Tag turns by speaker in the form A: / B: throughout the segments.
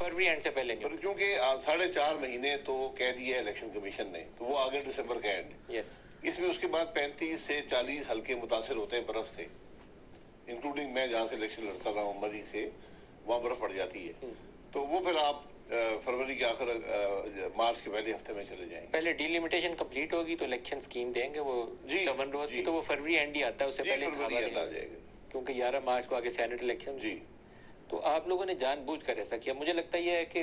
A: फरवरी and से पहले नहीं,
B: क्योंकि 4.5 महीने तो कह दिया इलेक्शन कमीशन ने, तो वो आ गए दिसंबर का एंड।
A: यस,
B: इसमें उसके बाद 35 से 40 हल्के मुतासर होते हैं बर्फ से, इंक्लूडिंग मैं जहाँ से इलेक्शन लड़ता रहा हूँ मरी से, वहाँ बर्फ पड़ जाती है। तो वो फिर आप फरवरी के आखिर मार्च के पहले हफ्ते में चले जाएंगे।
A: पहले डिलिमिटेशन कंप्लीट होगी तो इलेक्शन स्कीम देंगे वो 54 रोज की, तो वो फरवरी एंड ही आता है, उससे पहले
B: फरवरी एंड आ जाएगा,
A: क्योंकि 11 मार्च को आगे सेनेट इलेक्शन।
B: जी,
A: तो आप लोगों ने जानबूझ कर ऐसा किया। मुझे लगता है कि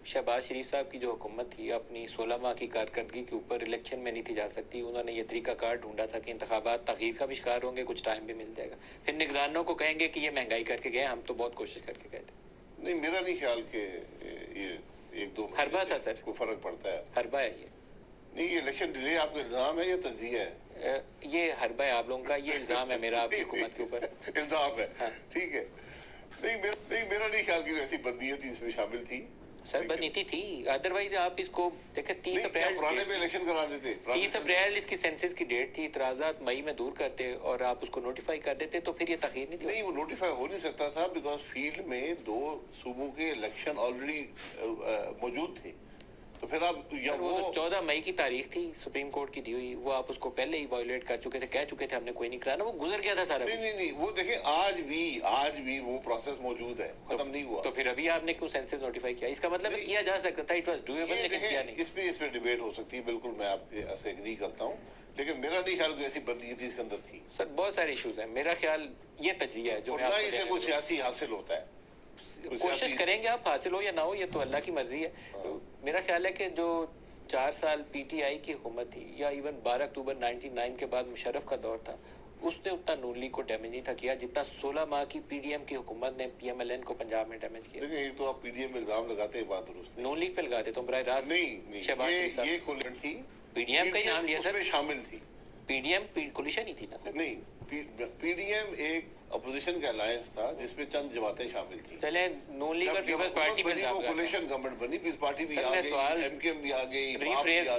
A: शहबाज शरीफ साहब की जो हुकूमत थी, अपनी 16 माह की कारकर्दगी के ऊपर इलेक्शन में नहीं थी जा सकती। उन्होंने ये तरीका कार ढूंढा था कि इंतखाबात तगीर का भी शिकार होंगे, कुछ टाइम भी मिल जाएगा, फिर निगरानों को कहेंगे कि ये महंगाई करके गए, हम तो बहुत कोशिश करके गए थे।
B: नहीं, मेरा नहीं ख्याल कि ये 1-2
A: हरबा था सर,
B: को फर्क पड़ता है।
A: हरबा है ये।
B: नहीं, ये इलेक्शन डिले आपका इल्जाम है या तज्जिया है?
A: ये हरबा है आप लोगों का, ये इल्जाम है मेरा आपकी हुकूमत के ऊपर।
B: इल्जाम है,
A: हाँ।
B: ठीक है। नहीं, मेरा नहीं ख्याल कि ऐसी बदनीयत इसमें शामिल थी।
A: सर बदनीति थी, अदरवाइज आप इसको देखें 30 अप्रैल
B: पुराने में इलेक्शन करा देते,
A: 30 अप्रैल इसकी सेंसस की डेट थी, इतराजात मई में दूर करते और आप उसको नोटिफाई कर देते तो फिर ये तखीर नहीं थी।
B: नहीं, वो नोटिफाई हो नहीं सकता था बिकॉज फील्ड में 2 सूबों के इलेक्शन ऑलरेडी मौजूद थे। तो फिर आप
A: वो 14 मई की तारीख थी सुप्रीम कोर्ट की दी हुई, वो आप उसको पहले ही वायोलेट कर चुके थे, कह चुके थे हमने कोई नहीं कराना, वो गुजर गया था सारा।
B: नहीं, वो देखें आज भी वो प्रोसेस मौजूद है, खत्म नहीं हुआ।
A: तो फिर अभी आपने क्यों सेंसस नोटिफाई किया? इसका मतलब किया जा सकता था, इट वाज डूएबल, लेकिन किया नहीं।
B: इसमें डिबेट हो सकती है, बिल्कुल मैं आपसे एग्री करता हूँ, लेकिन मेरा नहीं ख्याल कोई ऐसी बदनीयत इसके अंदर थी।
A: सर बहुत सारे इश्यूज हैं, मेरा ख्याल ये तजिया है जो
B: ना इसे कुछ सियासी हासिल होता है,
A: कोशिश करेंगे आप हासिल हो या ना हो, ये तो अल्लाह की मर्जी है। तो मेरा ख्याल है कि जो 4 साल पीटीआई की हुकूमत थी, या इवन 12 अक्टूबर 99 के बाद मुशर्रफ का दौर था, उसने उतना नून लीग को डैमेज नहीं था किया जितना 16 माह की पीडीएम की हुकूमत ने पीएमएलएन को पंजाब में डैमेज किया।
B: देखिए, तो आप पीडीएम में इल्जाम लगाते हैं, बात दुरुस्त
A: नून लीग पे लगाते तो बराह रास्त
B: नहीं,
A: शहबाज शरीफ साहब
B: ये कोलिशन थी,
A: पीडीएम का ही नाम लिया सर,
B: शामिल थी।
A: पीडीएम कोलिशन ही थी ना सर?
B: नहीं, पीडीएम एक अपोजिशन का अलायंस था जिसमें चंद जमातें शामिल थी।
A: चले नून लीग और पीपल्स पार्टी में
B: कोलिशन गवर्नमेंट बनी, पीपल्स पार्टी भी आ गई, एमकेएम भी आ गई,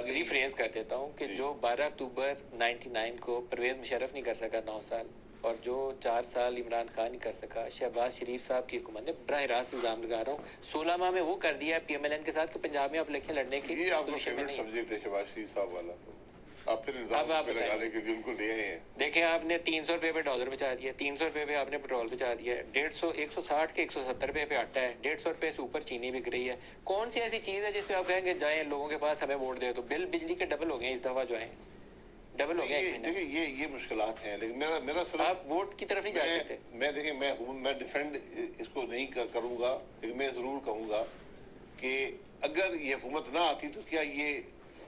A: रिफ्रेज कर देता हूँ कि जो 12 अक्टूबर 99 को परवेज मुशर्रफ नहीं कर सका 9 साल, और जो 4 साल इमरान खान नहीं कर सका, शहबाज शरीफ साहब की हुकूमत ने बराह रास्त इल्जाम लगा रहा हूँ 16 माह में वो कर दिया पीएमएलएन के साथ कि पंजाब में आप इलेक्शन लड़ने की।
B: ये आपका फेवरेट सब्जेक्ट है शहबाज शरीफ साहब वाला, आप फिर इल्जाम लगाने के लिए उनको ले आए हैं।
A: देखें, आपने 300 रुपए पे डॉलर बचा दिया, 300 रुपए पे आपने पेट्रोल बचा दिया, 150 160 के 170 रुपए पे आटा है, 150 रुपए से ऊपर चीनी बिक रही है। कौन सी ऐसी चीज है जिसपे आप कहेंगे जाएं लोगों के पास हमें वोट दे? तो बिल बिजली के डबल हो गए इस दफा, जो है डबल हो गया।
B: देखिए, ये मुश्किलात हैं, लेकिन मेरा सिर्फ
A: आप वोट की तरफ नहीं जा सकते।
B: मैं देखिए, मैं डिफेंड इसको नहीं करूंगा, लेकिन मैं जरूर कहूंगा कि अगर ये हुकूमत ना आती तो क्या ये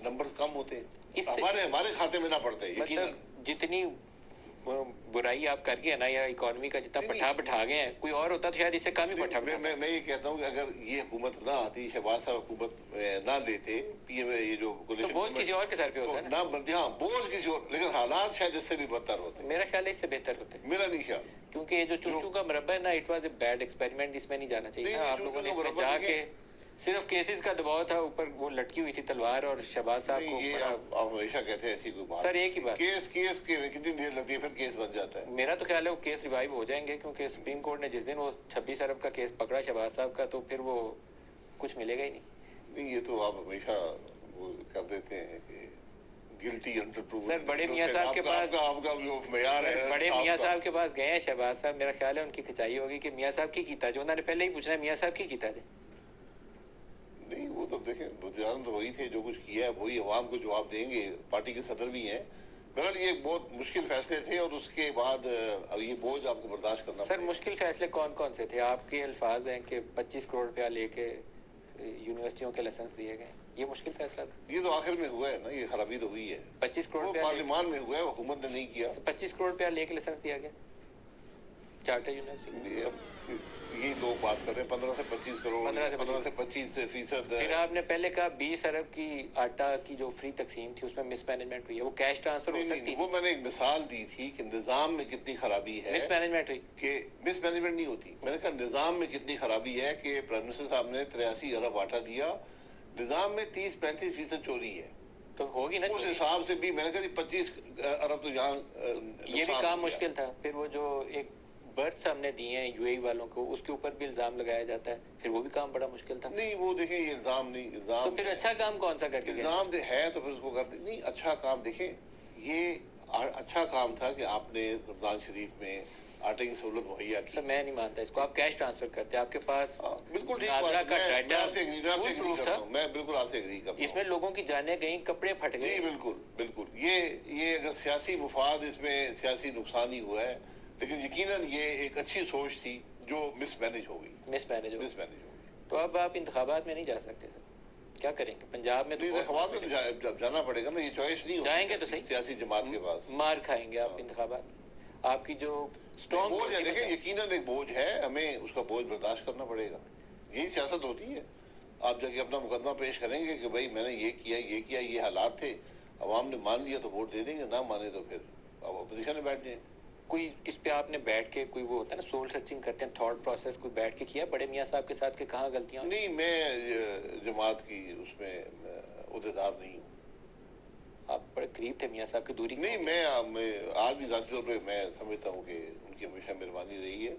B: नंबर्स कम होते, हमारे खाते में ना पड़ते।
A: मतलब जितनी बुराई आप कर गए ना, या इकोनॉमी का जितना पठा बैठा गए हैं, कोई और होता तो शायद इससे कम ही पठा।
B: मैं ये कहता हूँ कि अगर ये हुकूमत ना आती, शहबाज साहब हुकूमत ना लेते, ये जो
A: तो बोझ किसी और के सर पे होता है
B: ना, हाँ बोझ किसी और, लेकिन हालात शायद इससे भी बदतर होते।
A: मेरा ख्याल है इससे बेहतर होते।
B: मेरा नहीं ख्याल,
A: क्योंकि ये जो चूचू का मरबा है ना, it was a bad experiment, इसमें नहीं जाना चाहिए था। आप लोगों ने इसमें जाके सिर्फ केसेस का दबाव था, ऊपर वो लटकी हुई थी तलवार, और शहबाज साहब को
B: ये आप हमेशा कहते हैं ऐसी कोई बात।
A: सर एक ही बात,
B: केस के कितनी देर लगती है फिर केस बन जाता है?
A: मेरा तो ख्याल है वो केस रिवाइव हो जाएंगे, क्योंकि सुप्रीम कोर्ट ने जिस दिन वो 26 अरब का केस पकड़ा शहबाज साहब का, तो फिर वो कुछ मिलेगा ही नहीं।
B: ये तो आप हमेशा वो कर देते हैं कि गिल्टी अंडर प्रूफ।
A: सर बड़े मियाँ साहब के पास,
B: आपका जो मयार है,
A: बड़े मियाँ साहब के पास गए हैं शहबाज साहब, मेरा ख्याल है उनकी खिंचाई होगी कि मियाँ साहब की कीता, जो उन्होंने पहले ही पूछना है मियाँ साहब की कीता थे।
B: नहीं, वो तो देखें, वज़ीर-ए-आज़म तो वही थे, जो कुछ किया है वही अवाम को जवाब देंगे, पार्टी के सदर भी हैं। बहरहाल ये बहुत मुश्किल फैसले थे, और उसके बाद अब ये बोझ आपको बर्दाश्त करना।
A: सर मुश्किल फैसले कौन कौन से थे? आपके अल्फाज हैं कि 25 करोड़ रुपया लेके यूनिवर्सिटियों के लाइसेंस दिए गए, ये मुश्किल फैसला था।
B: ये तो आखिर में हुआ है ना, ये खराबी तो हुई है।
A: 25 करोड़
B: पार्लियामान में हुआ है, हुकूमत ने नहीं किया।
A: 25 करोड़ रुपया लेके लाइसेंस दिया गया चार्टर यूनिवर्सिटी।
B: यही लोग बात कर रहे हैं 15 से 25 करोड़, 15 से 25%।
A: फिर आपने पहले कहा 20 अरब की आटा की जो फ्री तकसीम थी उसमें मिसमैनेजमेंट हुई है, वो कैश ट्रांसफर हो सकती है।
B: वो मैंने एक मिसाल दी थी कि निजाम में कितनी खराबी है।
A: मिसमैनेजमेंट हुई
B: कि मिसमैनेजमेंट नहीं होती, मैंने कहा निजाम में कितनी खराबी है कि प्राइम मिनिस्टर साहब ने 83 अरब आटा दिया, निजाम में 30-35% चोरी है,
A: तो होगी ना।
B: उस हिसाब से भी मैंने कहा 25 अरब तो यहाँ
A: ये भी काम मुश्किल था। फिर वो जो एक برتھ ہم نے دیے ہیں یو اے والوں کو، اس کے اوپر بھی الزام لگایا جاتا ہے، پھر وہ بھی کام بڑا مشکل تھا.
B: نہیں وہ دیکھیں یہ الزام نہیں،
A: تو
B: الزام
A: پھر اچھا کام کون سا کر کے گئے؟
B: الزام ہے تو پھر اس کو کرتے نہیں. اچھا کام دیکھیں، یہ اچھا کام تھا کہ آپ نے رمضان شریف میں آٹے کی سہولت مہیا کی.
A: سر میں نہیں مانتا اس کو، آپ کیش ٹرانسفر کرتے ہیں، آپ کے پاس
B: بالکل ٹھیک
A: نادرا
B: بات
A: کا
B: ہے. میں
A: ڈاٹا
B: آپ سے
A: فول پروف
B: کرتا
A: تھا،
B: ہوں، میں بالکل آپ سے ایگری کرتا ہوں.
A: اس میں لوگوں کی جانیں گئیں، کپڑے پھٹ
B: جی
A: گئے.
B: بالکل بالکل. یہ اگر سیاسی مفاد، اس میں سیاسی نقصان ہی ہوا ہے، لیکن یقیناً یہ ایک اچھی سوچ تھی جو مس مینج ہو گئی.
A: مس مینج ہو.
B: مس مینج ہو گئی.
A: تو اب آپ انتخابات میں نہیں جا سکتے سر، کیا کریں گے؟ پنجاب میں تو
B: نہیں انتخابات میں تو جانا پڑے گا نا، یہ چوائس نہیں ہوتی.
A: جائیں گے تو صحیح،
B: سیاسی جماعت کے پاس
A: مار کھائیں گے آپ انتخابات میں. آپ کی جو اسٹرانگ
B: بوجھ ہے، دیکھیں یقیناً ایک بوجھ ہے، ہمیں اس کا بوجھ برداشت کرنا پڑے گا. یہی سیاست ہوتی ہے. آپ جا کے اپنا مقدمہ پیش کریں گے کہ بھائی میں نے یہ کیا، یہ حالات تھے، عوام نے مان لیا تو ووٹ دے دیں گے، نہ مانے تو پھر آپ اپوزیشن میں بیٹھ جائیں.
A: کوئی اس پہ آپ نے بیٹھ کے کوئی وہ ہوتا ہے نا سول سرچنگ کرتے ہیں، تھاٹ پروسیس کوئی بیٹھ کے کیا بڑے میاں صاحب کے ساتھ کہ کہاں غلطیاں؟
B: نہیں میں جماعت کی اس میں عہدیدار نہیں ہوں.
A: آپ بڑے قریب تھے میاں صاحب کی، دوری
B: نہیں میں آج بھی ذاتی طور پہ میں سمجھتا ہوں کہ ان کی ہمیشہ مہربانی رہی ہے،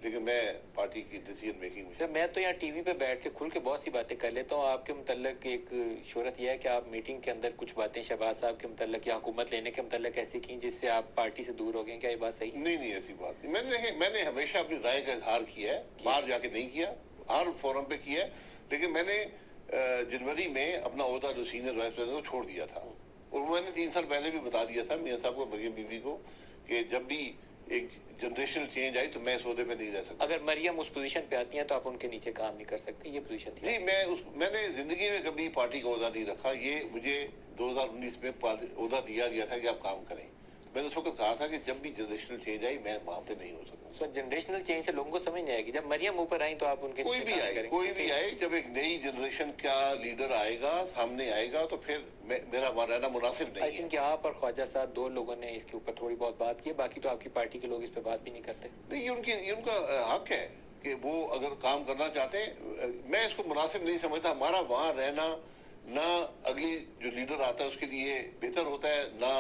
B: لیکن میں پارٹی کی ڈیسیژن میکنگ
A: میں تو یہاں ٹی وی پہ بیٹھ کے کھل کے بہت سی باتیں کر لیتا ہوں. آپ کے متعلق ایک شہرت یہ ہے کہ آپ میٹنگ کے اندر کچھ باتیں شہباز صاحب کے متعلق یا حکومت لینے کے متعلق ایسی کی جس سے آپ پارٹی سے دور ہو گئے. کیا یہ بات صحیح؟
B: نہیں ایسی بات نہیں. میں نے ہمیشہ اپنی رائے کا اظہار کیا ہے، باہر جا کے نہیں کیا، ہر فورم پہ کیا ہے. لیکن میں نے جنوری میں اپنا عہدہ جو سینئر وائس پریزیڈنٹ چھوڑ دیا تھا، اور میں نے 3 سال پہلے بھی بتا دیا تھا میاں صاحب کو، مریم بیوی کو، کہ جب بھی ایک جنریشنل چینج آئی تو میں اس عہدے پہ نہیں رہ سکتا.
A: اگر مریم اس پوزیشن پہ آتی ہیں تو آپ ان کے نیچے کام نہیں کر سکتے، یہ پوزیشن تھی.
B: نہیں میں نے زندگی میں کبھی پارٹی کا عہدہ نہیں رکھا. یہ مجھے 2019 میں عہدہ دیا گیا تھا کہ آپ کام کریں. میں نے اس وقت کہا تھا کہ جب بھی جنریشنل چینج آئی میں وہاں پہ نہیں ہو سکتا.
A: جنریشنل چینج سے لوگوں کو سمجھ نہیں آئے گی. جب مریم اوپر آئیں تو آپ ان کے
B: کوئی بھی آئے جب ایک نئی جنریشن کا لیڈر آئے گا، سامنے آئے گا، تو پھر میرا رہنا مناسب نہیں ہے.
A: کہ آپ اور خواجہ صاحب 2 لوگوں نے اس کے اوپر تھوڑی بہت بات کی، باقی تو آپ کی پارٹی کے لوگ اس پہ بات بھی نہیں کرتے.
B: نہیں یہ ان کا حق ہے کہ وہ اگر کام کرنا چاہتے ہیں. میں اس کو مناسب نہیں سمجھتا. ہمارا وہاں رہنا نہ اگلی جو لیڈر آتا ہے اس کے لیے بہتر ہوتا ہے، نہ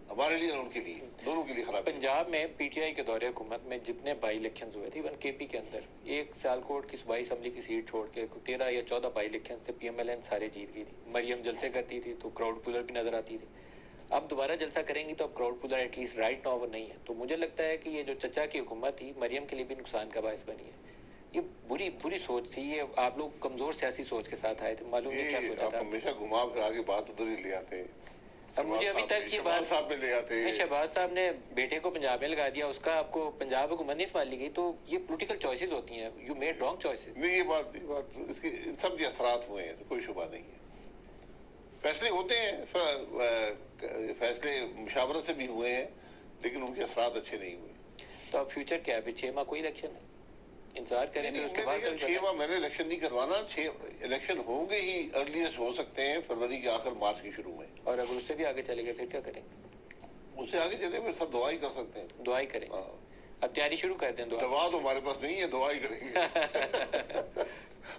B: ہمارے لیے نہ ان کے لیے، دونوں کے لیے خراب.
A: پنجاب میں پی ٹی آئی کے دور حکومت میں جتنے بائی الیکشنز ہوئے تھے، ایون کے پی کے اندر ایک سیالکوٹ کی صوبائی اسمبلی کی سیٹ چھوڑ کے 13 یا 14 بائی الیکشنز تھے، پی ایم ایل این سارے جیت گئی تھی. مریم جلسے کرتی تھی تو کراؤڈ پولر بھی نظر آتی تھی. اب دوبارہ جلسہ کریں گی تو اب crowd puller at least right now وہ نہیں ہے. تو مجھے لگتا ہے کہ یہ جو چچا کی حکومت تھی مریم کے لیے بھی نقصان کا باعث بنی ہے. یہ بری سوچ تھی. یہ آپ لوگ کمزور سیاسی سوچ کے ساتھ آئے تھے، معلوم نہیں کیا سوچا تھا.
B: ہمیشہ گھما پھرا کے بات ادھر ہی لے آتے.
A: اب مجھے ابھی تک یہ بات
B: صاحب میں لے آتے ہیں،
A: شہباز صاحب نے بیٹے کو پنجاب میں لگا دیا، اس کا آپ کو پنجاب حکومت نہیں سنبھال لی گئی. تو یہ پولیٹیکل چوائسیز ہوتی ہیں، یو میڈ رانگ چوائسیز.
B: نہیں یہ بات اس کے سب کے اثرات ہوئے ہیں، کوئی شبہ نہیں ہے. فیصلے ہوتے ہیں، فیصلے مشاورت سے بھی ہوئے ہیں، لیکن ان کے اثرات اچھے نہیں ہوئے.
A: تو اب فیوچر کیا ہے؟ پھر 6 ماہ کوئی الیکشن ہے، انتظار کریں گے اس کے بعد.
B: 6 ماہ میں نے الیکشن نہیں کروانا. 6 الیکشن ہوں گے ہی، ارلیسٹ ہو سکتے ہیں فروری کے آخر، مارچ کے شروع میں.
A: اور اگر اس سے بھی آگے چلے گئے پھر کیا کریں گے؟
B: اس سے آگے چلے پھر سب دعائی کر سکتے ہیں.
A: دعائی کریں. اب تیاری شروع کر دیں.
B: دوا تو ہمارے پاس نہیں ہے، دعائی کریں گے.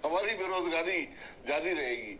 B: ہماری بے روزگاری جاری رہے گی.